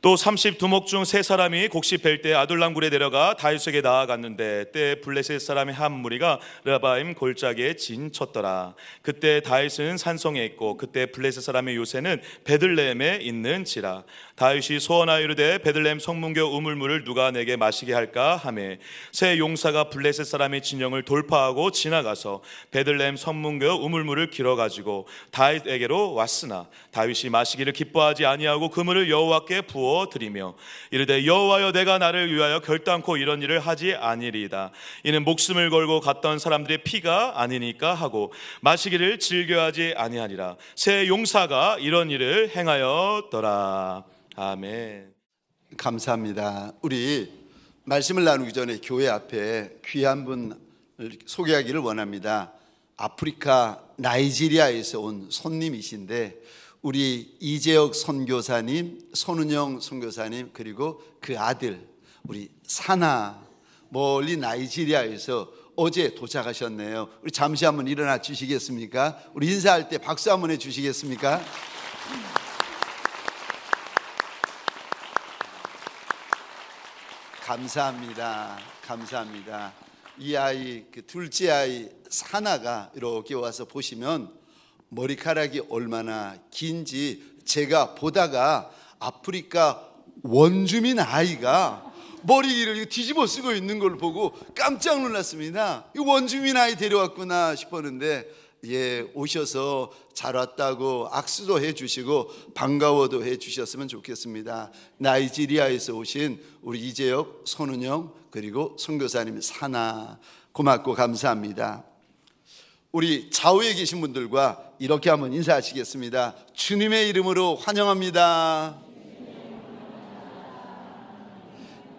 또 32목 중 3사람이 곡식 벨 때 아둘람 굴에 내려가 다윗에게 나아갔는데 때에 블레셋 사람의 한 무리가 르바임 골짜기에 진쳤더라. 그때 다윗은 산성에 있고 그때 블레셋 사람의 요새는 베들레헴에 있는지라. 다윗이 소원하여 이르되 베들레헴 성문교 우물물을 누가 내게 마시게 할까 하매 새 용사가 블레셋 사람의 진영을 돌파하고 지나가서 베들레헴 성문교 우물물을 길어 가지고 다윗에게로 왔으나 다윗이 마시기를 기뻐하지 아니하고 그 물을 여호와께 부어 드리며 이르되 여호와여 내가 나를 위하여 결단코 이런 일을 하지 아니리이다. 이는 목숨을 걸고 갔던 사람들의 피가 아니니까 하고 마시기를 즐겨하지 아니하니라. 새 용사가 이런 일을 행하였더라. 아멘. 감사합니다. 우리 말씀을 나누기 전에 교회 앞에 귀한 분을 소개하기를 원합니다. 아프리카 나이지리아에서 온 손님이신데 우리 이재혁 선교사님, 손은영 선교사님, 그리고 그 아들 우리 사나, 멀리 나이지리아에서 어제 도착하셨네요. 우리 잠시 한번 일어나 주시겠습니까? 우리 인사할 때 박수 한번 해주시겠습니까? 감사합니다. 감사합니다. 이 아이, 그 둘째 아이 사나가 이렇게 와서 보시면 머리카락이 얼마나 긴지 제가 보다가 아프리카 원주민 아이가 머리를 뒤집어 쓰고 있는 걸 보고 깜짝 놀랐습니다. 이 원주민 아이 데려왔구나 싶었는데 오셔서 잘 왔다고 악수도 해주시고 반가워도 해주셨으면 좋겠습니다. 나이지리아에서 오신 우리 이재혁, 손은영 그리고 선교사님 사나 고맙고 감사합니다. 우리 좌우에 계신 분들과 이렇게 한번 인사하시겠습니다. 주님의 이름으로 환영합니다.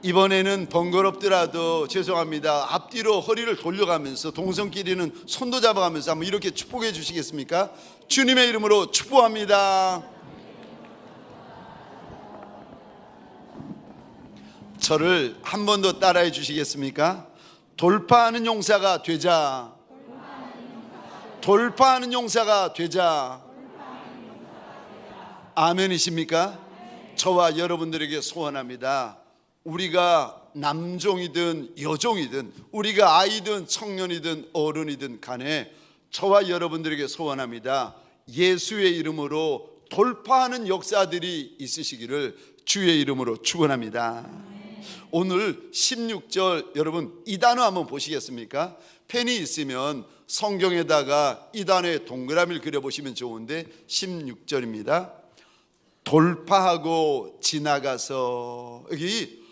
이번에는 번거롭더라도 죄송합니다. 앞뒤로 허리를 돌려가면서 동성끼리는 손도 잡아가면서 한번 이렇게 축복해 주시겠습니까? 주님의 이름으로 축복합니다. 저를 한 번 더 따라해 주시겠습니까? 돌파하는 용사가 되자. 돌파하는 용사가 되자. 아멘이십니까? 저와 여러분들에게 소원합니다. 우리가 남종이든 여종이든 우리가 아이든 청년이든 어른이든 간에 저와 여러분들에게 소원합니다. 예수의 이름으로 돌파하는 역사들이 있으시기를 주의 이름으로 축원합니다. 오늘 16절 여러분 이 단어 한번 보시겠습니까? 펜이 있으면 성경에다가 이 단어에 동그라미를 그려보시면 좋은데 16절입니다. 돌파하고 지나가서, 여기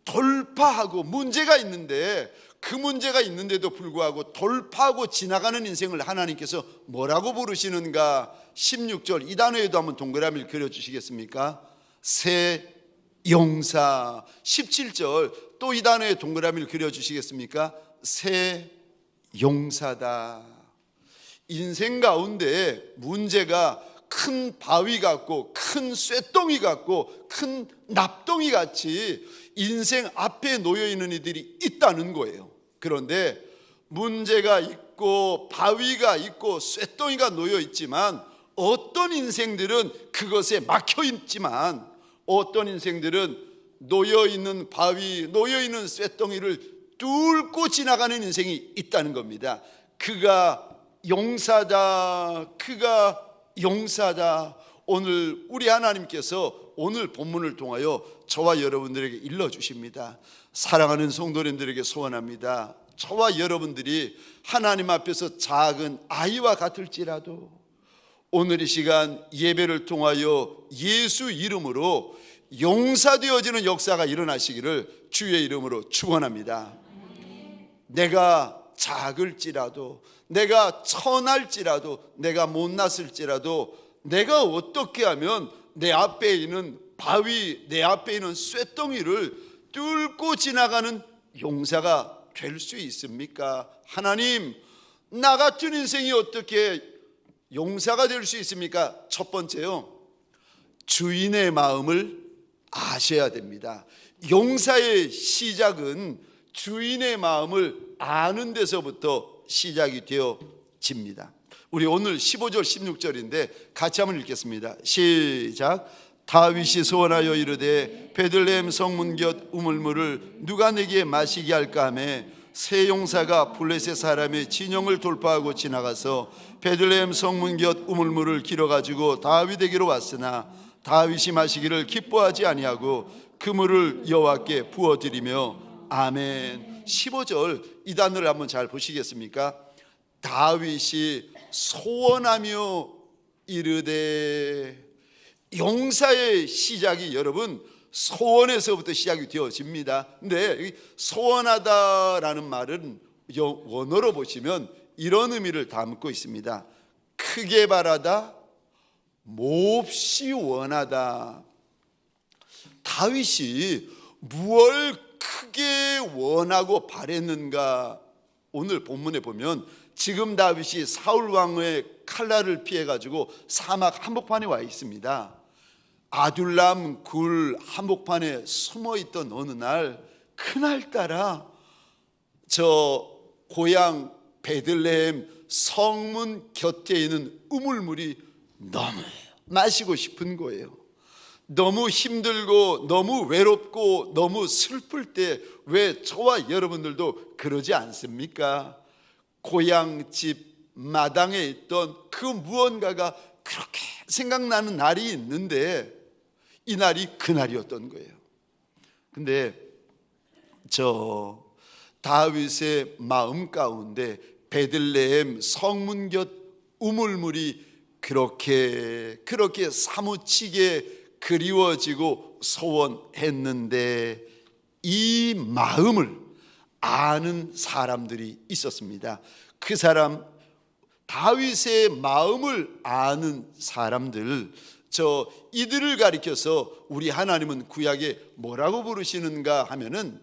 돌파하고 문제가 있는데 그 문제가 있는데도 불구하고 돌파하고 지나가는 인생을 하나님께서 뭐라고 부르시는가? 16절 이 단어에도 한번 동그라미를 그려주시겠습니까? 새 용사. 17절 또 이 단어에 동그라미를 그려주시겠습니까? 새 용사다. 인생 가운데 문제가 큰 바위 같고 큰 쇠덩이 같고 큰 납덩이 같이 인생 앞에 놓여 있는 이들이 있다는 거예요. 그런데 문제가 있고 바위가 있고 쇠덩이가 놓여 있지만 어떤 인생들은 그것에 막혀 있지만 어떤 인생들은 놓여 있는 바위, 놓여 있는 쇠덩이를 뚫고 지나가는 인생이 있다는 겁니다. 그가 용사다. 그가 용사다. 오늘 우리 하나님께서 오늘 본문을 통하여 저와 여러분들에게 일러주십니다. 사랑하는 성도님들에게 소원합니다. 저와 여러분들이 하나님 앞에서 작은 아이와 같을지라도 오늘 이 시간 예배를 통하여 예수 이름으로 용사되어지는 역사가 일어나시기를 주의 이름으로 축원합니다. 내가 작을지라도, 내가 천할지라도, 내가 못났을지라도, 내가 어떻게 하면 내 앞에 있는 바위, 내 앞에 있는 쇠덩이를 뚫고 지나가는 용사가 될 수 있습니까? 하나님, 나 같은 인생이 어떻게 용사가 될 수 있습니까? 첫 번째요, 주인의 마음을 아셔야 됩니다. 용사의 시작은 주인의 마음을 아는 데서부터 시작이 되어집니다. 우리 오늘 15절 16절인데 같이 한번 읽겠습니다. 시작. 다윗이 소원하여 이르되 베들레헴 성문 곁 우물물을 누가 내게 마시게 할까 하며 세 용사가 블레셋 사람의 진영을 돌파하고 지나가서 베들레헴 성문 곁 우물물을 길어가지고 다윗에게로 왔으나 다윗이 마시기를 기뻐하지 아니하고 그 물을 여호와께 부어드리며 아멘. 15절 이 단어를 한번 잘 보시겠습니까? 다윗이 소원하며 이르되, 용사의 시작이 여러분 소원에서부터 시작이 되어집니다. 근데 소원하다라는 말은 원어로 보시면 이런 의미를 담고 있습니다. 크게 바라다, 몹시 원하다. 다윗이 무엇을 크게 원하고 바랬는가? 오늘 본문에 보면 지금 다윗이 사울 왕의 칼날을 피해 가지고 사막 한복판에 와 있습니다. 아둘람 굴 한복판에 숨어 있던 어느 날, 그날따라 저 고향 베들레헴 성문 곁에 있는 우물물이 너무 마시고 싶은 거예요. 너무 힘들고 너무 외롭고 너무 슬플 때 왜 저와 여러분들도 그러지 않습니까? 고향집 마당에 있던 그 무언가가 그렇게 생각나는 날이 있는데 이 날이 그날이었던 거예요. 근데 저 다윗의 마음 가운데 베들레헴 성문 곁 우물물이 그렇게 사무치게 그리워지고 소원했는데 이 마음을 아는 사람들이 있었습니다. 그 사람, 다윗의 마음을 아는 사람들, 이들을 가리켜서 우리 하나님은 구약에 뭐라고 부르시는가 하면은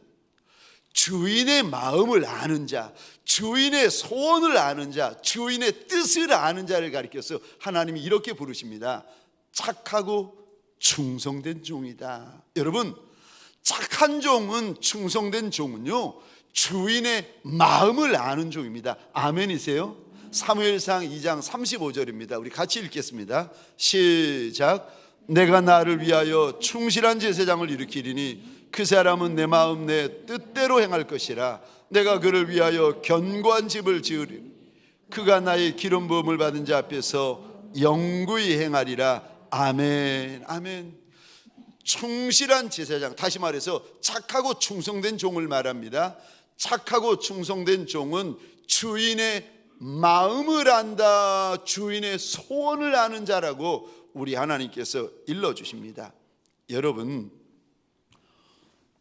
주인의 마음을 아는 자, 주인의 소원을 아는 자, 주인의 뜻을 아는 자를 가리켜서 하나님이 이렇게 부르십니다. 착하고 충성된 종이다. 여러분, 착한 종은, 충성된 종은요, 주인의 마음을 아는 종입니다. 아멘이세요? 사무엘상 2장 35절입니다. 우리 같이 읽겠습니다. 시작. 내가 나를 위하여 충실한 제사장을 일으키리니 그 사람은 내 마음 내 뜻대로 행할 것이라. 내가 그를 위하여 견고한 집을 지으리니 그가 나의 기름 부음을 받은 자 앞에서 영구히 행하리라. 아멘. 아멘. 충실한 제사장, 다시 말해서 착하고 충성된 종을 말합니다. 착하고 충성된 종은 주인의 마음을 안다, 주인의 소원을 아는 자라고 우리 하나님께서 일러주십니다. 여러분,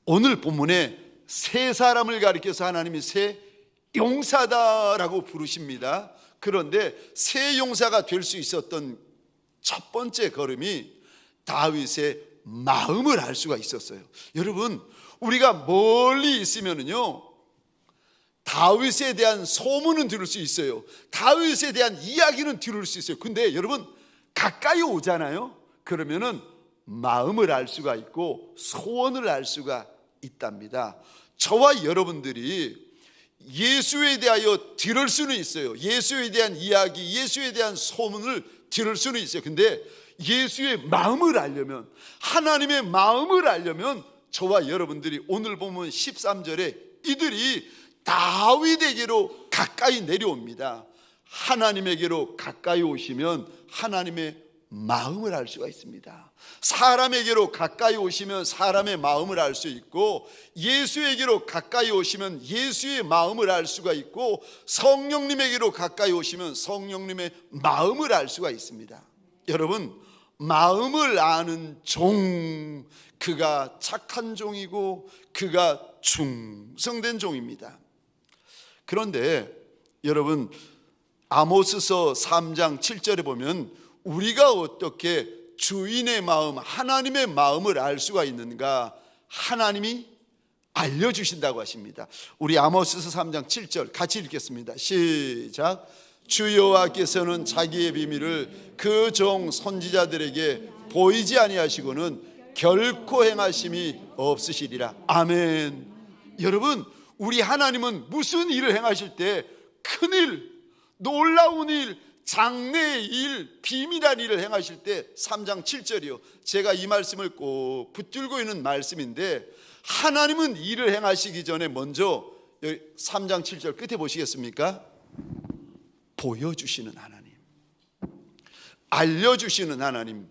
오늘 본문에 세 사람을 가리켜서 하나님이 세 용사다라고 부르십니다. 그런데 세 용사가 될 수 있었던 첫 번째 걸음이 다윗의 마음을 알 수가 있었어요. 여러분, 우리가 멀리 있으면은요, 다윗에 대한 소문은 들을 수 있어요. 다윗에 대한 이야기는 들을 수 있어요. 근데 여러분, 가까이 오잖아요. 그러면은 마음을 알 수가 있고 소원을 알 수가 있답니다. 저와 여러분들이 예수에 대하여 들을 수는 있어요. 예수에 대한 이야기, 예수에 대한 소문을 들을 수는 있어요. 근데 예수의 마음을 알려면, 하나님의 마음을 알려면 저와 여러분들이 오늘 보면 13절에 이들이 다윗에게로 가까이 내려옵니다. 하나님에게로 가까이 오시면 하나님의 마음을 알 수가 있습니다. 사람에게로 가까이 오시면 사람의 마음을 알 수 있고, 예수에게로 가까이 오시면 예수의 마음을 알 수가 있고, 성령님에게로 가까이 오시면 성령님의 마음을 알 수가 있습니다. 여러분, 마음을 아는 종, 그가 착한 종이고 그가 충성된 종입니다. 그런데 여러분, 아모스서 3장 7절에 보면 우리가 어떻게 주인의 마음, 하나님의 마음을 알 수가 있는가? 하나님이 알려주신다고 하십니다. 우리 아모스서 3장 7절 같이 읽겠습니다. 시작. 주 여호와께서는 자기의 비밀을 그 종 선지자들에게 보이지 아니하시고는 결코 행하심이 없으시리라. 아멘. 여러분, 우리 하나님은 무슨 일을 행하실 때 큰일, 놀라운 일, 장래의 일, 비밀한 일을 행하실 때 3장 7절이요. 제가 이 말씀을 꼭 붙들고 있는 말씀인데, 하나님은 일을 행하시기 전에 먼저 3장 7절 끝에 보시겠습니까? 보여주시는 하나님, 알려주시는 하나님,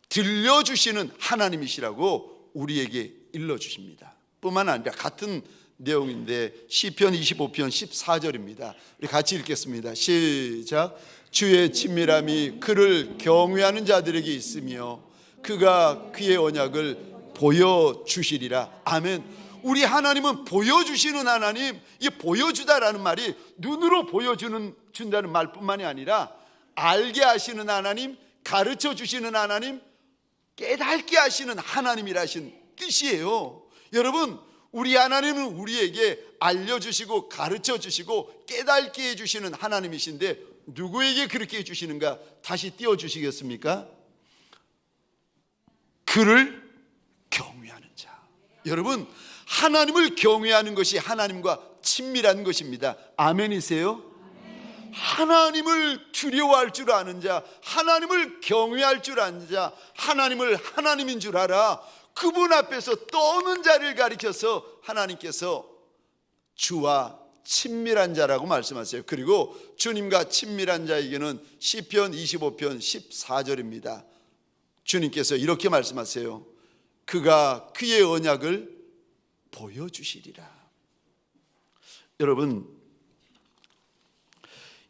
들려주시는 하나님이시라고 우리에게 일러주십니다. 뿐만 아니라 같은 내용인데 시편 25편 14절입니다. 우리 같이 읽겠습니다. 시작. 주의 친밀함이 그를 경외하는 자들에게 있으며 그가 그의 언약을 보여주시리라. 아멘. 우리 하나님은 보여주시는 하나님. 이 보여주다라는 말이 눈으로 보여준다는 말뿐만이 아니라 알게 하시는 하나님, 가르쳐 주시는 하나님, 깨닫게 하시는 하나님이라신 뜻이에요. 여러분, 우리 하나님은 우리에게 알려주시고 가르쳐 주시고 깨닫게 해주시는 하나님이신데, 누구에게 그렇게 해주시는가? 다시 띄워주시겠습니까? 그를 경외하는 자. 여러분, 하나님을 경외하는 것이 하나님과 친밀한 것입니다. 아멘이세요? 하나님을 두려워할 줄 아는 자, 하나님을 경외할 줄 아는 자, 하나님을 하나님인 줄 알아. 그분 앞에서 떠오는 자를 가리켜서 하나님께서 주와 친밀한 자라고 말씀하세요. 그리고 주님과 친밀한 자에게는 시편 25편 14절입니다. 주님께서 이렇게 말씀하세요. 그가 그의 언약을 보여주시리라. 여러분,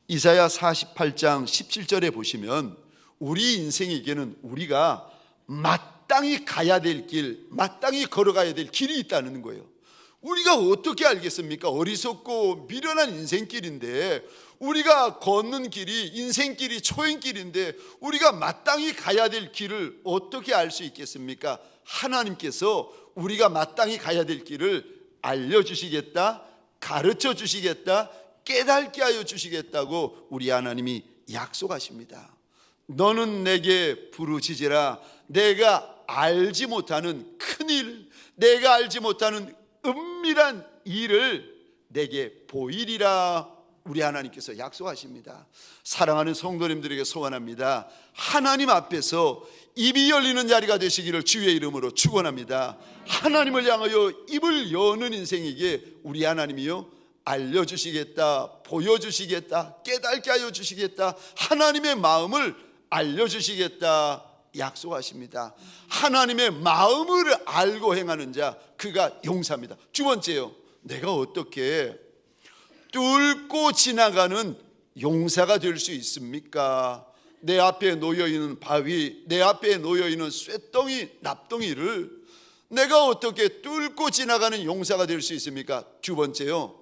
이사야 48장 17절에 보시면 우리 인생에게는 우리가 마땅히 가야 될 길, 마땅히 걸어가야 될 길이 있다는 거예요. 우리가 어떻게 알겠습니까? 어리석고 미련한 인생길인데, 우리가 걷는 길이 인생길이 초행길인데 우리가 마땅히 가야 될 길을 어떻게 알 수 있겠습니까? 하나님께서 우리가 마땅히 가야 될 길을 알려주시겠다, 가르쳐 주시겠다, 깨닫게 하여 주시겠다고 우리 하나님이 약속하십니다. 너는 내게 부르짖으라. 내가 알지 못하는 큰일, 내가 알지 못하는 은밀한 일을 내게 보이리라. 우리 하나님께서 약속하십니다. 사랑하는 성도님들에게 소원합니다. 하나님 앞에서 입이 열리는 자리가 되시기를 주의 이름으로 축원합니다. 하나님을 향하여 입을 여는 인생에게 우리 하나님이요 알려주시겠다, 보여주시겠다, 깨닫게 하여 주시겠다, 하나님의 마음을 알려주시겠다 약속하십니다. 하나님의 마음을 알고 행하는 자, 그가 용사입니다. 두 번째요, 내가 어떻게 뚫고 지나가는 용사가 될 수 있습니까? 내 앞에 놓여있는 바위, 내 앞에 놓여있는 쇳덩이, 납덩이를 내가 어떻게 뚫고 지나가는 용사가 될 수 있습니까? 두 번째요,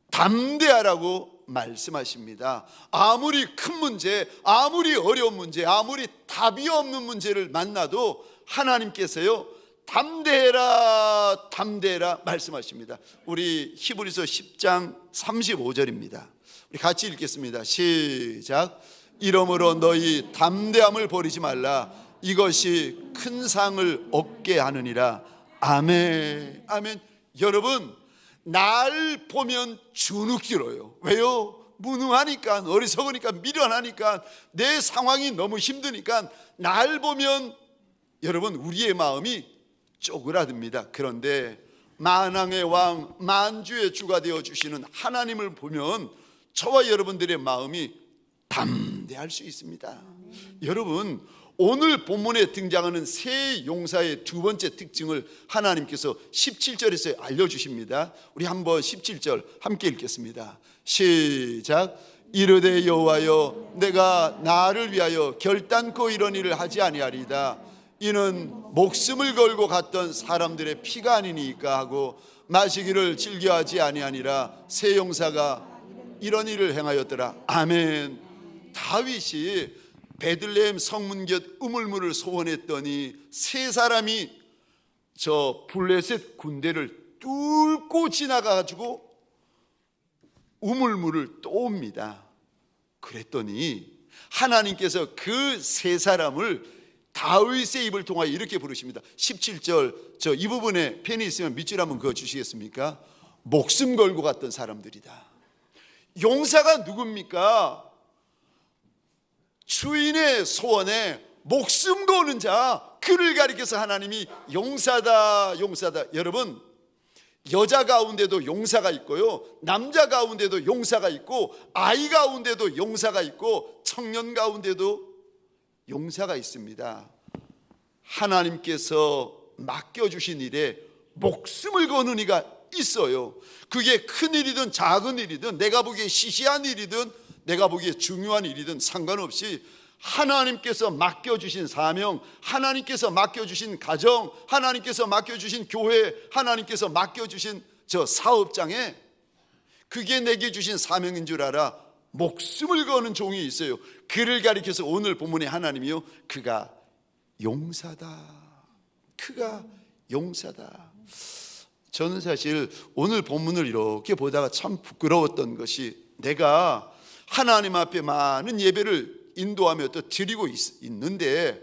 담대하라고 말씀하십니다. 아무리 큰 문제, 아무리 어려운 문제, 아무리 답이 없는 문제를 만나도 하나님께서요 담대해라, 담대해라 말씀하십니다. 우리 히브리서 10장 35절입니다. 우리 같이 읽겠습니다. 시작. 이러므로 너희 담대함을 버리지 말라. 이것이 큰 상을 얻게 하느니라. 아멘. 아멘. 여러분, 날 보면 주눅 들어요. 왜요? 무능하니까, 어리석으니까, 미련하니까, 내 상황이 너무 힘드니까 날 보면 여러분 우리의 마음이 쪼그라듭니다. 그런데 만왕의 왕, 만주의 주가 되어주시는 하나님을 보면 저와 여러분들의 마음이 담대할 수 있습니다. 여러분, 오늘 본문에 등장하는 새 용사의 두 번째 특징을 하나님께서 17절에서 알려주십니다. 우리 한번 17절 함께 읽겠습니다. 시작. 이르되 여호와여, 내가 나를 위하여 결단코 이런 일을 하지 아니하리이다. 이는 목숨을 걸고 갔던 사람들의 피가 아니니까 하고 마시기를 즐겨하지 아니하니라. 새 용사가 이런 일을 행하였더라. 아멘. 다윗이 베들레헴 성문 곁 우물물을 소원했더니 세 사람이 저 블레셋 군대를 뚫고 지나가가지고 우물물을 떠옵니다. 그랬더니 하나님께서 그 세 사람을 다윗의 입을 통하여 이렇게 부르십니다. 17절 저 이 부분에 펜이 있으면 밑줄 한번 그어 주시겠습니까? 목숨 걸고 갔던 사람들이다. 용사가 누굽니까? 주인의 소원에 목숨 거는 자, 그를 가리켜서 하나님이 용사다, 용사다. 여러분, 여자 가운데도 용사가 있고요, 남자 가운데도 용사가 있고, 아이 가운데도 용사가 있고, 청년 가운데도 용사가 있습니다. 하나님께서 맡겨주신 일에 목숨을 거는 이가 있어요. 그게 큰 일이든 작은 일이든, 내가 보기에 시시한 일이든 내가 보기에 중요한 일이든 상관없이 하나님께서 맡겨주신 사명, 하나님께서 맡겨주신 가정, 하나님께서 맡겨주신 교회, 하나님께서 맡겨주신 저 사업장에 그게 내게 주신 사명인 줄 알아 목숨을 거는 종이 있어요. 그를 가리켜서 오늘 본문에 하나님이요, 그가 용사다, 그가 용사다. 저는 사실 오늘 본문을 이렇게 보다가 참 부끄러웠던 것이, 내가 하나님 앞에 많은 예배를 인도하며 또 드리고 있는데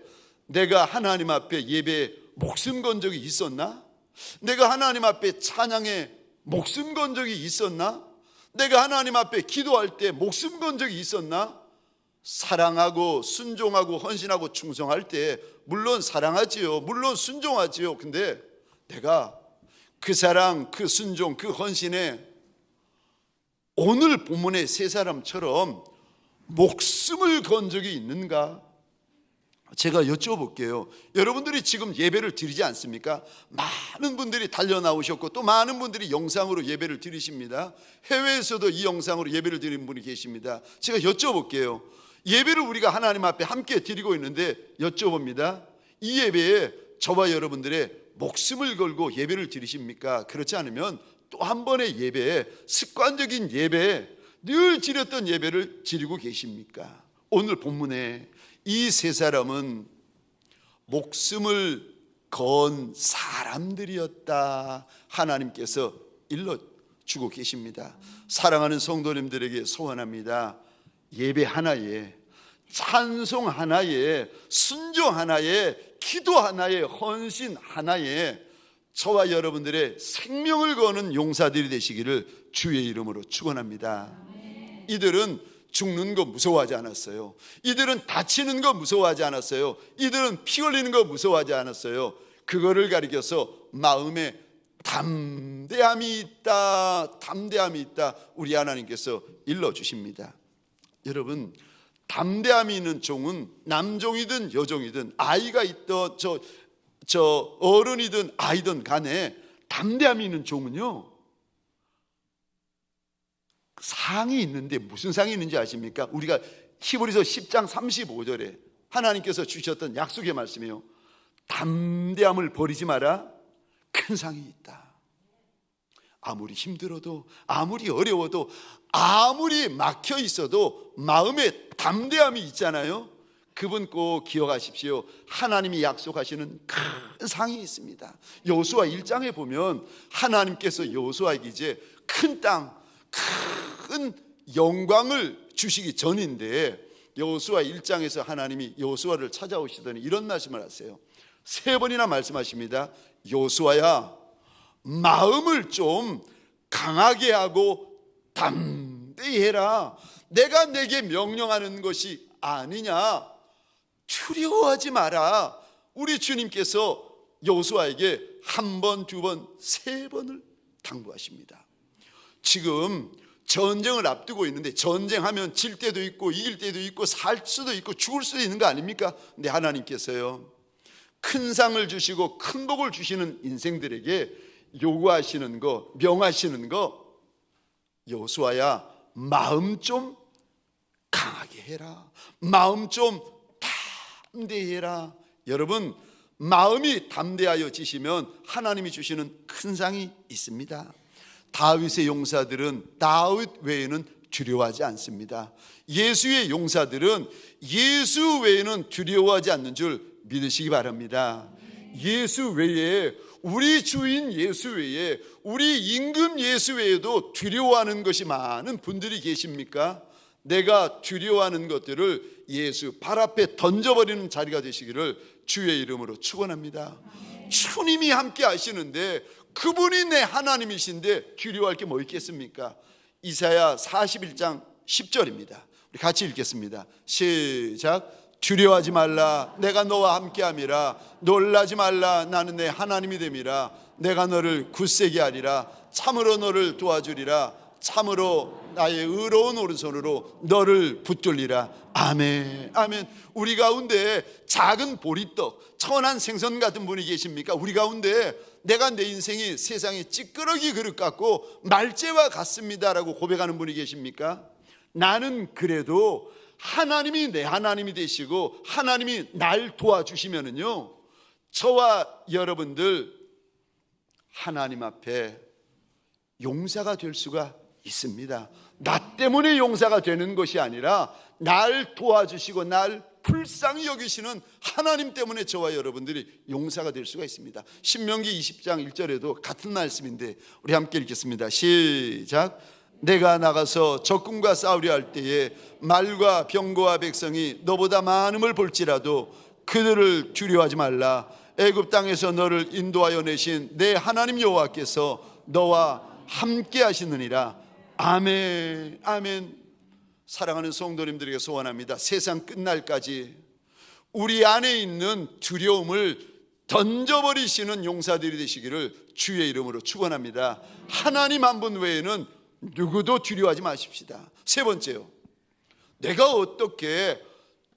내가 하나님 앞에 예배에 목숨 건 적이 있었나? 내가 하나님 앞에 찬양에 목숨 건 적이 있었나? 내가 하나님 앞에 기도할 때 목숨 건 적이 있었나? 사랑하고 순종하고 헌신하고 충성할 때 물론 사랑하지요, 물론 순종하지요. 근데 내가 그 사랑, 그 순종, 그 헌신에 오늘 본문의 세 사람처럼 목숨을 건 적이 있는가? 제가 여쭤볼게요. 여러분들이 지금 예배를 드리지 않습니까? 많은 분들이 달려 나오셨고 또 많은 분들이 영상으로 예배를 드리십니다. 해외에서도 이 영상으로 예배를 드리는 분이 계십니다. 제가 여쭤볼게요. 예배를 우리가 하나님 앞에 함께 드리고 있는데 여쭤봅니다. 이 예배에 저와 여러분들의 목숨을 걸고 예배를 드리십니까? 그렇지 않으면 또 한 번의 예배에, 습관적인 예배에 늘 드렸던 예배를 드리고 계십니까? 오늘 본문에 이 세 사람은 목숨을 건 사람들이었다, 하나님께서 일러주고 계십니다. 사랑하는 성도님들에게 소원합니다. 예배 하나에, 찬송 하나에, 순종 하나에, 기도 하나에, 헌신 하나에 저와 여러분들의 생명을 거는 용사들이 되시기를 주의 이름으로 축원합니다. 이들은 죽는 거 무서워하지 않았어요. 이들은 다치는 거 무서워하지 않았어요. 이들은 피 흘리는 거 무서워하지 않았어요. 그거를 가리켜서 마음에 담대함이 있다, 담대함이 있다, 우리 하나님께서 일러주십니다. 여러분, 담대함이 있는 종은 남종이든 여종이든 아이가 있던 저 어른이든 아이든 간에 담대함이 있는 종은요, 상이 있는데 무슨 상이 있는지 아십니까? 우리가 히브리서 10장 35절에 하나님께서 주셨던 약속의 말씀이에요. 담대함을 버리지 마라, 큰 상이 있다. 아무리 힘들어도, 아무리 어려워도, 아무리 막혀 있어도 마음에 담대함이 있잖아요. 그분 꼭 기억하십시오. 하나님이 약속하시는 큰 상이 있습니다. 여호수아 1장에 보면 하나님께서 여호수아에게 이제 큰 땅, 큰 영광을 주시기 전인데, 여호수아 1장에서 하나님이 여호수아를 찾아오시더니 이런 말씀을 하세요. 세 번이나 말씀하십니다. 여호수아야, 마음을 좀 강하게 하고 담대히 해라. 내가 내게 명령하는 것이 아니냐. 두려워하지 마라. 우리 주님께서 여호수아에게 한 번, 두 번, 세 번을 당부하십니다. 지금 전쟁을 앞두고 있는데, 전쟁하면 질 때도 있고 이길 때도 있고 살 수도 있고 죽을 수도 있는 거 아닙니까? 근데 하나님께서요, 큰 상을 주시고 큰 복을 주시는 인생들에게 요구하시는 거, 명하시는 거, 여호수아야, 마음 좀 강하게 해라. 마음 좀 담대히 해라. 여러분, 마음이 담대하여 지시면 하나님이 주시는 큰 상이 있습니다. 다윗의 용사들은 다윗 외에는 두려워하지 않습니다. 예수의 용사들은 예수 외에는 두려워하지 않는 줄 믿으시기 바랍니다. 예수 외에, 우리 주인 예수 외에, 우리 임금 예수 외에도 두려워하는 것이 많은 분들이 계십니까? 내가 두려워하는 것들을 예수 발 앞에 던져버리는 자리가 되시기를 주의 이름으로 축원합니다. 주님이 함께 하시는데, 그분이 내 하나님이신데 두려워할 게 뭐 있겠습니까? 이사야 41장 10절입니다. 우리 같이 읽겠습니다. 시작. 두려워하지 말라, 내가 너와 함께함이라. 놀라지 말라, 나는 내 하나님이 됨이라. 내가 너를 굳세게 하리라. 참으로 너를 도와주리라. 참으로 나의 의로운 오른손으로 너를 붙들리라. 아멘, 아멘. 우리 가운데 작은 보리떡, 천한 생선 같은 분이 계십니까? 우리 가운데 내가 내 인생이 세상의 찌끄러기 그릇 같고 말재와 같습니다라고 고백하는 분이 계십니까? 나는 그래도 하나님이 내 하나님이 되시고 하나님이 날 도와주시면은요, 저와 여러분들 하나님 앞에 용사가 될 수가 있습니다. 나 때문에 용사가 되는 것이 아니라 날 도와주시고 날 불쌍히 여기시는 하나님 때문에 저와 여러분들이 용사가 될 수가 있습니다. 신명기 20장 1절에도 같은 말씀인데 우리 함께 읽겠습니다. 시작. 내가 나가서 적군과 싸우려 할 때에 말과 병거와 백성이 너보다 많음을 볼지라도 그들을 두려워하지 말라. 애굽 땅에서 너를 인도하여 내신 내 하나님 여호와께서 너와 함께 하시느니라. 아멘, 아멘. 사랑하는 성도님들에게 소원합니다. 세상 끝날까지 우리 안에 있는 두려움을 던져버리시는 용사들이 되시기를 주의 이름으로 축원합니다. 하나님 한 분 외에는 누구도 두려워하지 마십시다. 세 번째요, 내가 어떻게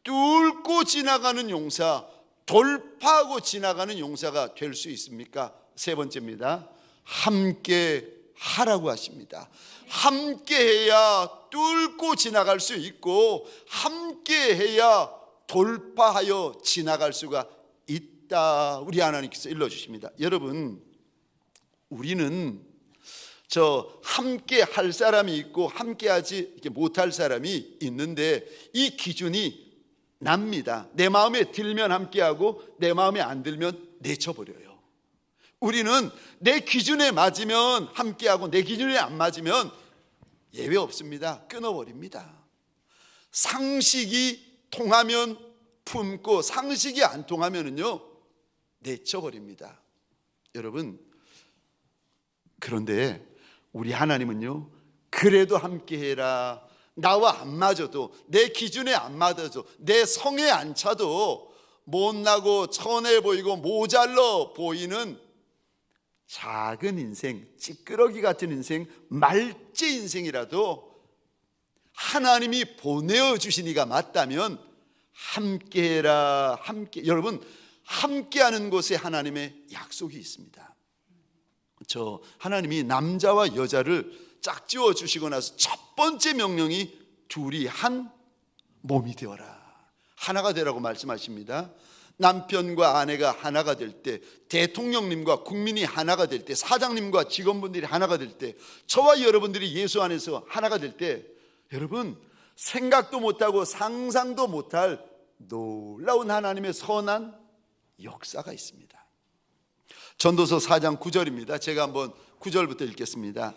뚫고 지나가는 용사, 돌파하고 지나가는 용사가 될 수 있습니까? 세 번째입니다. 함께 하라고 하십니다. 함께 해야 뚫고 지나갈 수 있고 함께 해야 돌파하여 지나갈 수가 있다. 우리 하나님께서 일러주십니다. 여러분, 우리는 함께 할 사람이 있고 함께 하지 못할 사람이 있는데 이 기준이 납니다. 내 마음에 들면 함께하고 내 마음에 안 들면 내쳐버려요. 우리는 내 기준에 맞으면 함께하고 내 기준에 안 맞으면 예외 없습니다. 끊어버립니다. 상식이 통하면 품고 상식이 안 통하면은요 내쳐버립니다. 여러분, 그런데 우리 하나님은요, 그래도 함께해라. 나와 안 맞아도, 내 기준에 안 맞아도, 내 성에 안 차도 못나고 천해 보이고 모자라 보이는 작은 인생, 찌끄러기 같은 인생, 말재 인생이라도 하나님이 보내어 주신 이가 맞다면 함께해라. 함께. 여러분, 함께하는 곳에 하나님의 약속이 있습니다. 하나님이 남자와 여자를 짝지어 주시고 나서 첫 번째 명령이 둘이 한 몸이 되어라, 하나가 되라고 말씀하십니다. 남편과 아내가 하나가 될 때, 대통령님과 국민이 하나가 될 때, 사장님과 직원분들이 하나가 될 때, 저와 여러분들이 예수 안에서 하나가 될 때, 여러분, 생각도 못하고 상상도 못할 놀라운 하나님의 선한 역사가 있습니다. 전도서 4장 9절입니다. 제가 한번 9절부터 읽겠습니다.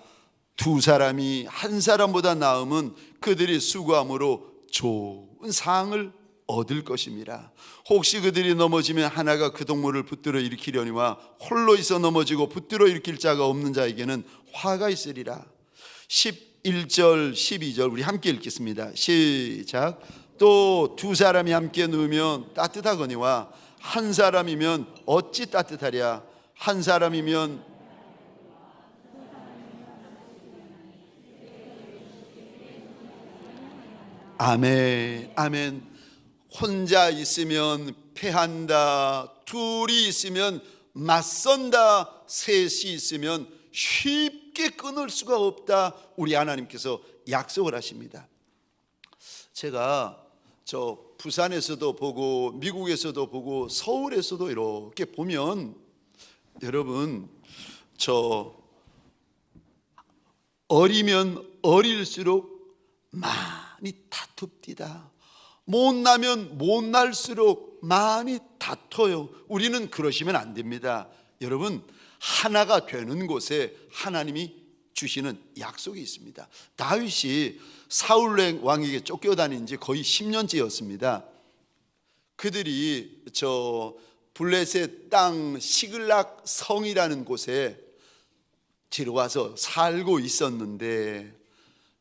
두 사람이 한 사람보다 나음은 그들이 수고함으로 좋은 상을 얻을 것임이라. 혹시 그들이 넘어지면 하나가 그 동물을 붙들어 일으키려니와 홀로 있어 넘어지고 붙들어 일으킬 자가 없는 자에게는 화가 있으리라. 11절 12절 우리 함께 읽겠습니다. 시작. 또 두 사람이 함께 누우면 따뜻하거니와 한 사람이면 어찌 따뜻하랴. 한 사람이면 아멘, 아멘. 혼자 있으면 패한다. 둘이 있으면 맞선다. 셋이 있으면 쉽게 끊을 수가 없다. 우리 하나님께서 약속을 하십니다. 제가 부산에서도 보고 미국에서도 보고 서울에서도 이렇게 보면 여러분, 어리면 어릴수록 많이 다툽디다. 못나면 못날수록 많이 다퉈요. 우리는 그러시면 안 됩니다. 여러분, 하나가 되는 곳에 하나님이 주시는 약속이 있습니다. 다윗이 사울 왕에게 쫓겨다닌 지 거의 10년째였습니다. 그들이 블레셋 땅 시글락 성이라는 곳에 들어와서 살고 있었는데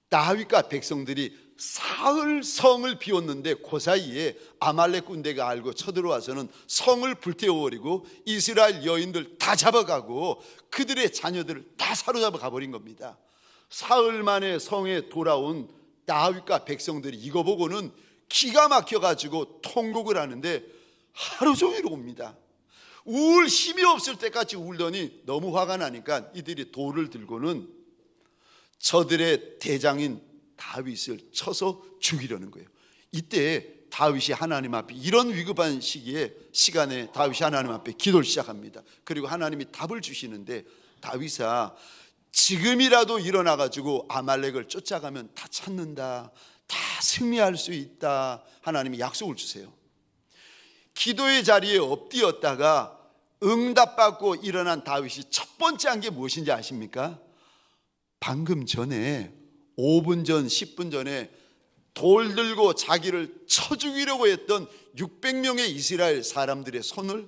다윗과 백성들이 사흘 성을 비웠는데 그 사이에 아말렉 군대가 알고 쳐들어와서는 성을 불태워버리고 이스라엘 여인들 다 잡아가고 그들의 자녀들을 다 사로잡아 가버린 겁니다. 사흘 만에 성에 돌아온 다윗과 백성들이 이거 보고는 기가 막혀가지고 통곡을 하는데 하루 종일 옵니다. 울 힘이 없을 때까지 울더니 너무 화가 나니까 이들이 돌을 들고는 저들의 대장인 다윗을 쳐서 죽이려는 거예요. 이때 다윗이 하나님 앞에, 이런 위급한 시간에 다윗이 하나님 앞에 기도를 시작합니다. 그리고 하나님이 답을 주시는데, 다윗아, 지금이라도 일어나가지고 아말렉을 쫓아가면 다 찾는다, 다 승리할 수 있다, 하나님이 약속을 주세요. 기도의 자리에 엎드렸다가 응답받고 일어난 다윗이 첫 번째 한 게 무엇인지 아십니까? 방금 전에 5분 전, 10분 전에 돌 들고 자기를 쳐 죽이려고 했던 600명의 이스라엘 사람들의 손을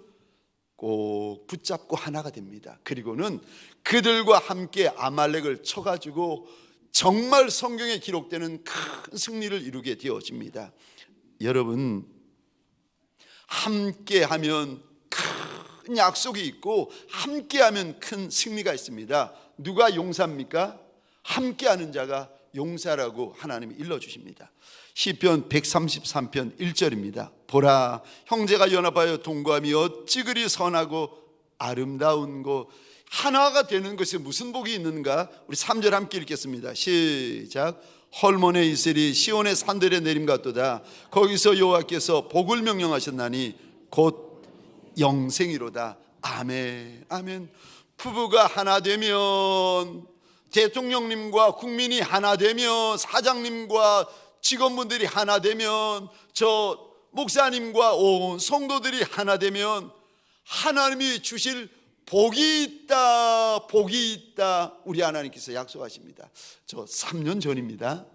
꼭 붙잡고 하나가 됩니다. 그리고는 그들과 함께 아말렉을 쳐가지고 정말 성경에 기록되는 큰 승리를 이루게 되어집니다. 여러분, 함께하면 큰 약속이 있고 함께하면 큰 승리가 있습니다. 누가 용사입니까? 함께하는 자가 용사라고 하나님이 일러주십니다. 시편 133편 1절입니다. 보라, 형제가 연합하여 동거함이 어찌 그리 선하고 아름다운고. 하나가 되는 것에 무슨 복이 있는가? 우리 3절 함께 읽겠습니다. 시작. 헐몬에 있으리 시온의 산들에 내림 같도다. 거기서 여호와께서 복을 명령하셨나니 곧 영생이로다. 아멘, 아멘. 부부가 하나 되면, 대통령님과 국민이 하나 되면, 사장님과 직원분들이 하나 되면, 저 목사님과 온 성도들이 하나 되면 하나님이 주실 복이 있다, 복이 있다, 우리 하나님께서 약속하십니다. 저 3년 전입니다.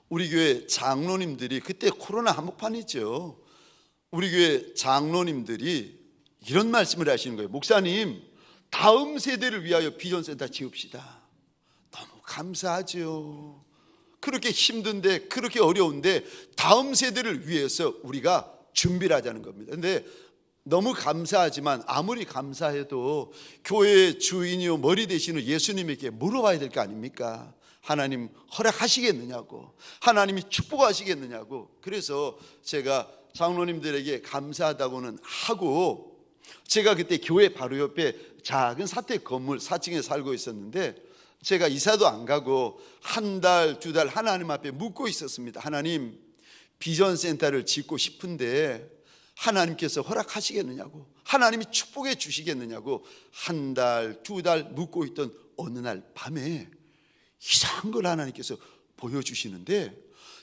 우리 교회 장로님들이, 그때 코로나 한복판이죠. 우리 교회 장로님들이 이런 말씀을 하시는 거예요. 목사님, 다음 세대를 위하여 비전센터 지읍시다. 너무 감사하죠. 그렇게 힘든데, 그렇게 어려운데 다음 세대를 위해서 우리가 준비를 하자는 겁니다. 근데 너무 감사하지만 아무리 감사해도 교회의 주인이요 머리 되시는 예수님에게 물어봐야 될 거 아닙니까? 하나님 허락하시겠느냐고, 하나님이 축복하시겠느냐고. 그래서 제가 장로님들에게 감사하다고는 하고, 제가 그때 교회 바로 옆에 작은 사택 건물 4층에 살고 있었는데 제가 이사도 안 가고 한 달, 두 달 하나님 앞에 묻고 있었습니다. 하나님, 비전센터를 짓고 싶은데 하나님께서 허락하시겠느냐고, 하나님이 축복해 주시겠느냐고 한 달, 두 달 묻고 있던 어느 날 밤에 이상한 걸 하나님께서 보여주시는데,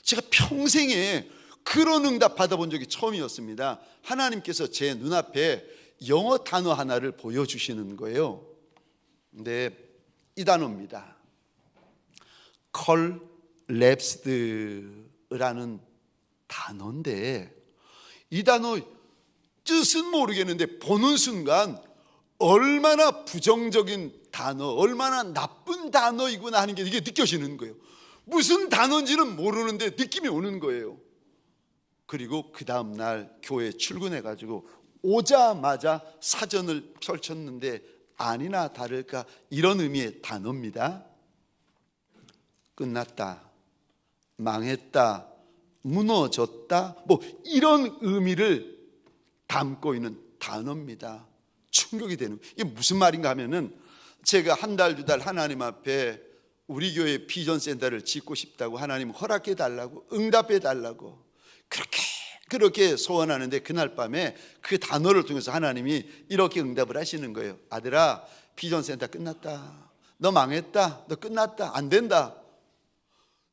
제가 평생에 그런 응답 받아본 적이 처음이었습니다. 하나님께서 제 눈앞에 영어 단어 하나를 보여주시는 거예요. 근데 이 단어입니다. collapsed라는 단어인데, 이 단어 뜻은 모르겠는데 보는 순간 얼마나 부정적인 단어, 얼마나 나쁜 단어이구나 하는 게 이게 느껴지는 거예요. 무슨 단어인지는 모르는데 느낌이 오는 거예요. 그리고 그 다음 날 교회에 출근해가지고 오자마자 사전을 펼쳤는데 아니나 다를까 이런 의미의 단어입니다. 끝났다, 망했다, 무너졌다, 뭐 이런 의미를 담고 있는 단어입니다. 충격이 되는, 이게 무슨 말인가 하면은, 제가 한 달, 두 달 하나님 앞에 우리 교회 비전센터를 짓고 싶다고 하나님 허락해 달라고, 응답해 달라고 그렇게 소원하는데, 그날 밤에 그 단어를 통해서 하나님이 이렇게 응답을 하시는 거예요. 아들아, 비전센터 끝났다, 너 망했다, 너 끝났다, 안 된다.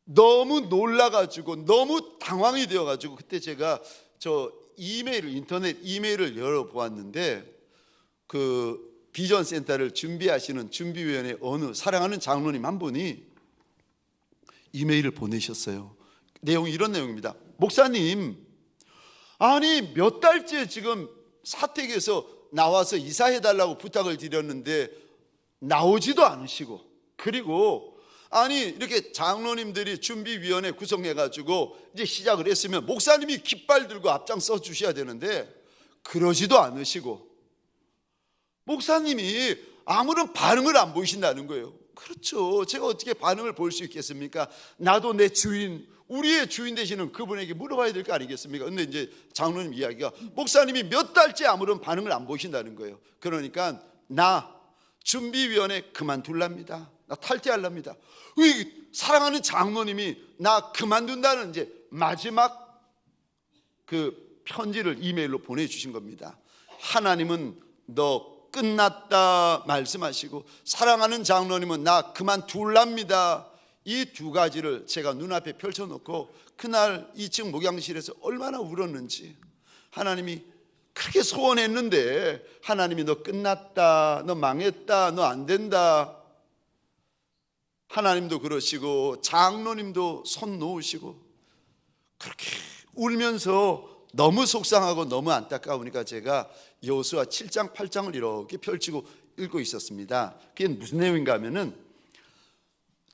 너무 놀라가지고 너무 당황이 되어가지고 그때 제가 저 인터넷 이메일을 열어보았는데, 그 비전센터를 준비하시는 준비위원회 어느 사랑하는 장로님 한 분이 이메일을 보내셨어요. 내용이 이런 내용입니다. 목사님, 아니 몇 달째 지금 사택에서 나와서 이사해달라고 부탁을 드렸는데 나오지도 않으시고, 그리고 아니 이렇게 장로님들이 준비위원회 구성해가지고 이제 시작을 했으면 목사님이 깃발 들고 앞장서 주셔야 되는데 그러지도 않으시고 목사님이 아무런 반응을 안 보이신다는 거예요. 그렇죠. 제가 어떻게 반응을 볼 수 있겠습니까? 나도 내 주인, 우리의 주인 되시는 그분에게 물어봐야 될 거 아니겠습니까? 근데 이제 장로님 이야기가 목사님이 몇 달째 아무런 반응을 안 보신다는 거예요. 그러니까 나 준비위원회 그만둘랍니다. 나 탈퇴할랍니다. 사랑하는 장로님이 나 그만둔다는 이제 마지막 그 편지를 이메일로 보내주신 겁니다. 하나님은 너 끝났다 말씀하시고 사랑하는 장로님은 나 그만둘랍니다. 이 두 가지를 제가 눈앞에 펼쳐놓고 그날 2층 목양실에서 얼마나 울었는지, 하나님이 그렇게 소원했는데 하나님이 너 끝났다, 너 망했다, 너 안 된다. 하나님도 그러시고 장로님도 손 놓으시고 그렇게 울면서 너무 속상하고 너무 안타까우니까 제가 여호수아 7장 8장을 이렇게 펼치고 읽고 있었습니다. 그게 무슨 내용인가 하면은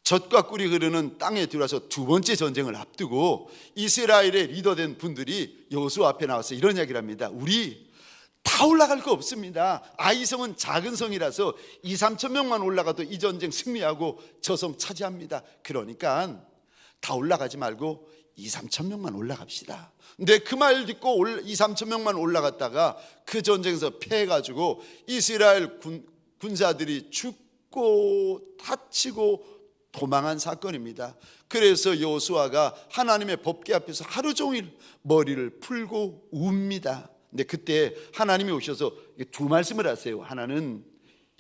젖과 꿀이 흐르는 땅에 들어와서 두 번째 전쟁을 앞두고 이스라엘의 리더된 분들이 여호수아 앞에 나와서 이런 이야기를 합니다. 우리 다 올라갈 거 없습니다. 아이성은 작은 성이라서 2, 3천 명만 올라가도 이 전쟁 승리하고 저 성 차지합니다. 그러니까 다 올라가지 말고 2, 3천 명만 올라갑시다. 근데 그 말 듣고 2, 3천 명만 올라갔다가 그 전쟁에서 패해가지고 이스라엘 군사들이 죽고 다치고 도망한 사건입니다. 그래서 여호수아가 하나님의 법궤 앞에서 하루 종일 머리를 풀고 웁니다. 근데 그때 하나님이 오셔서 두 말씀을 하세요. 하나는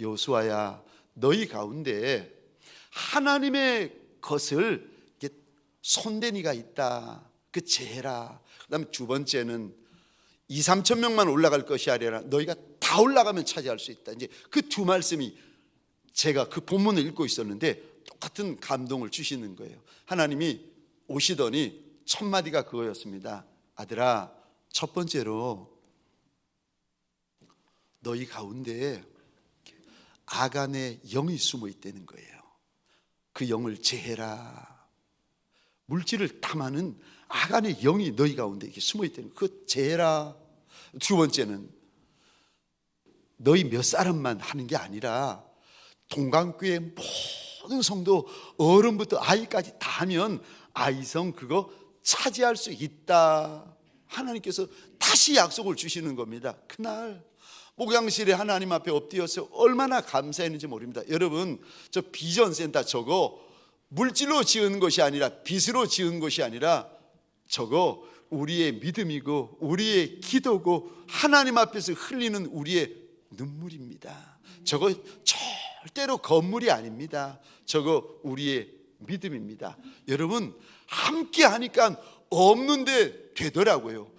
여호수아야, 너희 가운데 하나님의 것을 손댄 이가 있다. 그 재해라. 그다음에 두 번째는 2, 3천 명만 올라갈 것이 아니라 너희가 다 올라가면 차지할 수 있다. 이제 그 두 말씀이 제가 그 본문을 읽고 있었는데 똑같은 감동을 주시는 거예요. 하나님이 오시더니 첫 마디가 그거였습니다. 아들아, 첫 번째로 너희 가운데 아간의 영이 숨어 있다는 거예요. 그 영을 제해라. 물질을 탐하는 아간의 영이 너희 가운데 이렇게 숨어 있다는 거예요. 그 제해라. 두 번째는 너희 몇 사람만 하는 게 아니라 동강교회 모든 성도 어른부터 아이까지 다 하면 아이성 그거 차지할 수 있다. 하나님께서 다시 약속을 주시는 겁니다. 그날 목양실에 하나님 앞에 엎드려서 얼마나 감사했는지 모릅니다. 여러분, 저 비전센터 저거 물질로 지은 것이 아니라 빚으로 지은 것이 아니라 저거 우리의 믿음이고 우리의 기도고 하나님 앞에서 흘리는 우리의 눈물입니다. 저거 절대로 건물이 아닙니다. 저거 우리의 믿음입니다. 여러분, 함께 하니까 없는데 되더라고요.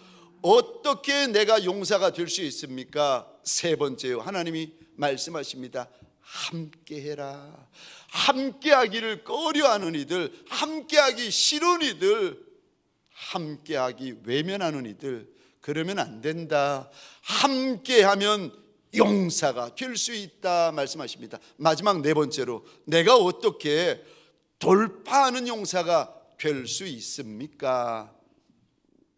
어떻게 내가 용사가 될 수 있습니까? 세 번째요, 하나님이 말씀하십니다. 함께 해라. 함께 하기를 꺼려하는 이들, 함께 하기 싫은 이들, 함께 하기 외면하는 이들, 그러면 안 된다. 함께 하면 용사가 될 수 있다 말씀하십니다. 마지막 네 번째로, 내가 어떻게 돌파하는 용사가 될 수 있습니까?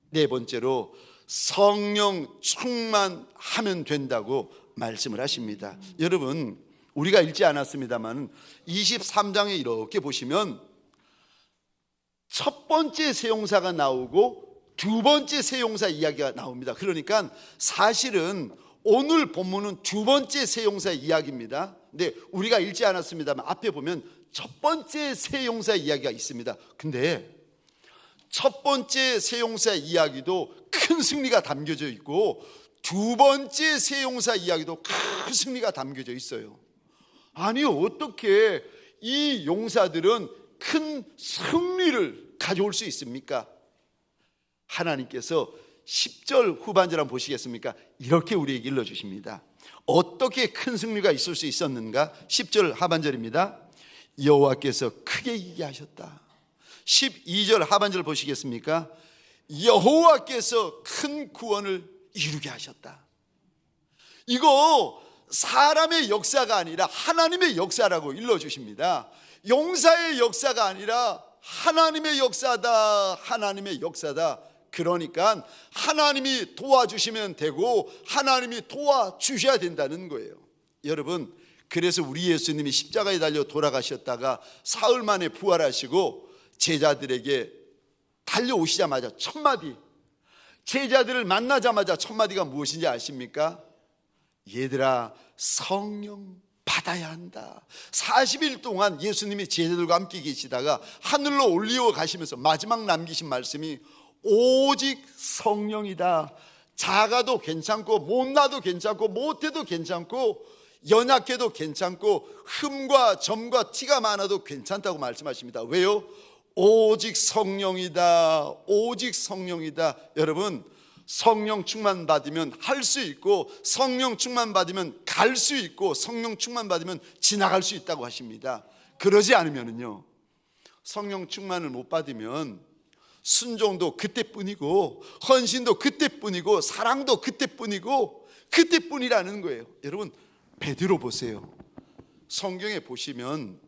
네 번째로, 성령 충만하면 된다고 말씀을 하십니다. 여러분, 우리가 읽지 않았습니다만 23장에 이렇게 보시면 첫 번째 세용사가 나오고 두 번째 세용사 이야기가 나옵니다. 그러니까 사실은 오늘 본문은 두 번째 세용사 이야기입니다. 근데 우리가 읽지 않았습니다만 앞에 보면 첫 번째 세용사 이야기가 있습니다. 근데 첫 번째 세용사 이야기도 큰 승리가 담겨져 있고 두 번째 세용사 이야기도 큰 승리가 담겨져 있어요. 아니, 어떻게 이 용사들은 큰 승리를 가져올 수 있습니까? 하나님께서 10절 후반절 한번 보시겠습니까? 이렇게 우리에게 일러주십니다. 어떻게 큰 승리가 있을 수 있었는가? 10절 하반절입니다. 여호와께서 크게 이기게 하셨다. 12절 하반절 보시겠습니까? 여호와께서 큰 구원을 이루게 하셨다. 이거 사람의 역사가 아니라 하나님의 역사라고 일러주십니다. 용사의 역사가 아니라 하나님의 역사다. 하나님의 역사다. 그러니까 하나님이 도와주시면 되고 하나님이 도와주셔야 된다는 거예요. 여러분, 그래서 우리 예수님이 십자가에 달려 돌아가셨다가 사흘 만에 부활하시고 제자들에게 달려오시자마자 첫 마디, 제자들을 만나자마자 첫 마디가 무엇인지 아십니까? 얘들아, 성령 받아야 한다. 40일 동안 예수님이 제자들과 함께 계시다가 하늘로 올리어 가시면서 마지막 남기신 말씀이 오직 성령이다. 작아도 괜찮고 못나도 괜찮고 못해도 괜찮고 연약해도 괜찮고 흠과 점과 티가 많아도 괜찮다고 말씀하십니다. 왜요? 오직 성령이다. 오직 성령이다. 여러분, 성령 충만 받으면 할 수 있고 성령 충만 받으면 갈 수 있고 성령 충만 받으면 지나갈 수 있다고 하십니다. 그러지 않으면요, 성령 충만을 못 받으면 순종도 그때뿐이고 헌신도 그때뿐이고 사랑도 그때뿐이고 그때뿐이라는 거예요. 여러분, 베드로 보세요. 성경에 보시면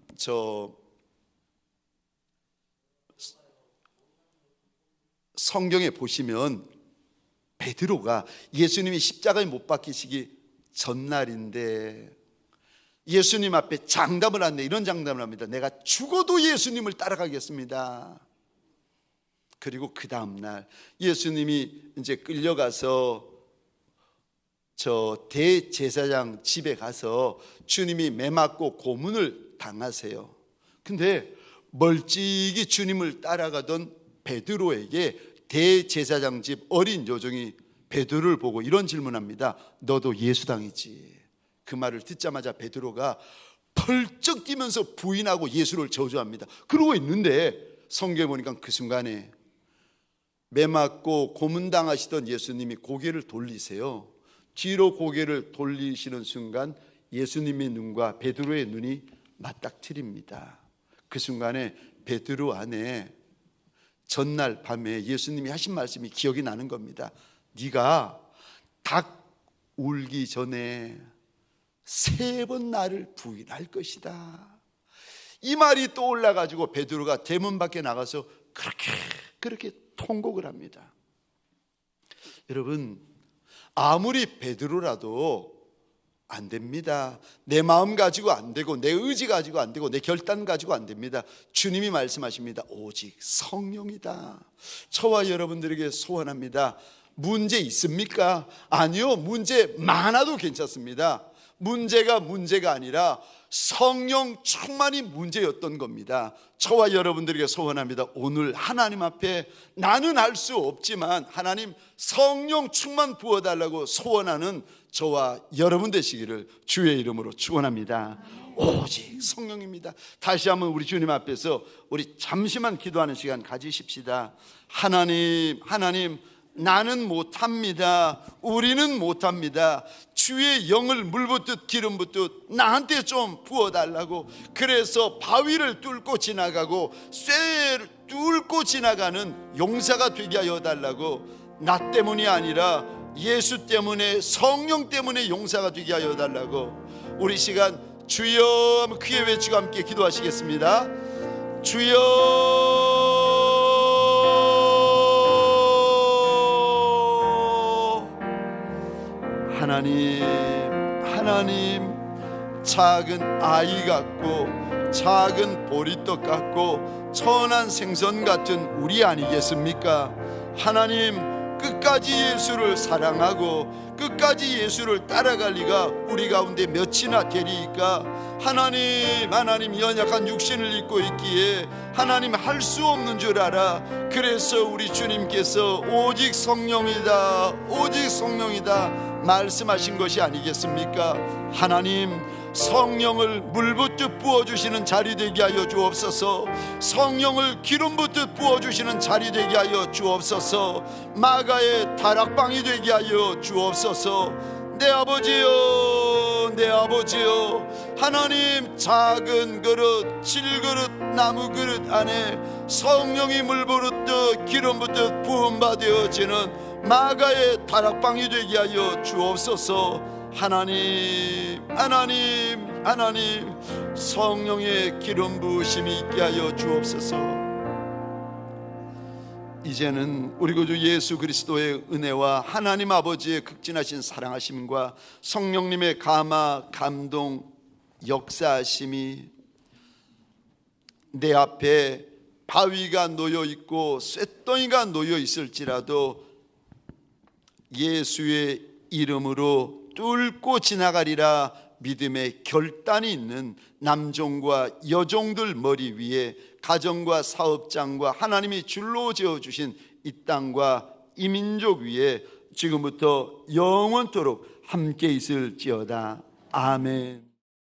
성경에 보시면 베드로가 예수님이 십자가에 못 박히시기 전날인데 예수님 앞에 장담을 하는데 이런 장담을 합니다. 내가 죽어도 예수님을 따라가겠습니다. 그리고 그 다음날 예수님이 이제 끌려가서 대제사장 집에 가서 주님이 매 맞고 고문을 당하세요. 근데 멀찍이 주님을 따라가던 베드로에게 대제사장 집 어린 여종이 베드로를 보고 이런 질문합니다. 너도 예수당이지? 그 말을 듣자마자 베드로가 펄쩍 뛰면서 부인하고 예수를 저주합니다. 그러고 있는데 성경에 보니까 그 순간에 매 맞고 고문당하시던 예수님이 고개를 돌리세요. 뒤로 고개를 돌리시는 순간 예수님의 눈과 베드로의 눈이 맞닥뜨립니다. 그 순간에 베드로 안에 전날 밤에 예수님이 하신 말씀이 기억이 나는 겁니다. 네가 닭 울기 전에 3번 나를 부인할 것이다. 이 말이 떠올라가지고 베드로가 대문 밖에 나가서 그렇게 통곡을 합니다. 여러분, 아무리 베드로라도 안 됩니다. 내 마음 가지고 안 되고 내 의지 가지고 안 되고 내 결단 가지고 안 됩니다. 주님이 말씀하십니다. 오직 성령이다. 저와 여러분들에게 소원합니다. 문제 있습니까? 아니요, 문제 많아도 괜찮습니다. 문제가 아니라 성령 충만이 문제였던 겁니다. 저와 여러분들에게 소원합니다. 오늘 하나님 앞에 나는 할 수 없지만 하나님 성령 충만 부어달라고 소원하는 저와 여러분 되시기를 주의 이름으로 축원합니다. 오직 성령입니다. 다시 한번 우리 주님 앞에서 우리 잠시만 기도하는 시간 가지십시다. 하나님, 나는 못합니다. 우리는 못합니다. 주의 영을 물 붓듯 기름 붓듯 나한테 좀 부어달라고. 그래서 바위를 뚫고 지나가고 쇠를 뚫고 지나가는 용사가 되게 하여 달라고. 나 때문이 아니라 예수 때문에, 성령 때문에 용사가 되게 하여 달라고. 우리 시간 주여 크게 외치고 함께 기도하시겠습니다. 주여. 하나님, 작은 아이 같고 작은 보리떡 같고 천한 생선 같은 우리 아니겠습니까? 하나님, 끝까지 예수를 사랑하고 끝까지 예수를 따라갈 리가 우리 가운데 몇이나 되리이까? 하나님, 연약한 육신을 입고 있기에 하나님 할 수 없는 줄 알아. 그래서 우리 주님께서 오직 성령이다, 오직 성령이다 말씀하신 것이 아니겠습니까? 하나님, 성령을 물 붓듯 부어주시는 자리 되게 하여 주옵소서. 성령을 기름 붓듯 부어주시는 자리 되게 하여 주옵소서. 마가의 다락방이 되게 하여 주옵소서. 내 아버지여, 내 아버지여, 하나님, 작은 그릇, 질그릇, 나무 그릇 안에 성령이 물 부르듯 기름 붓듯 부음받아지는 마가의 다락방이 되게 하여 주옵소서. 하나님, 하나님 성령의 기름 부으심이 있게 하여 주옵소서. 이제는 우리 구주 예수 그리스도의 은혜와 하나님 아버지의 극진하신 사랑하심과 성령님의 감화 감동 역사하심이 내 앞에 바위가 놓여 있고 쇳덩이가 놓여 있을지라도 예수의 이름으로 뚫고 지나가리라 믿음의 결단이 있는 남종과 여종들 머리 위에 가정과 사업장과 하나님이 줄로 지어주신 이 땅과 이 민족 위에 지금부터 영원토록 함께 있을지어다. 아멘.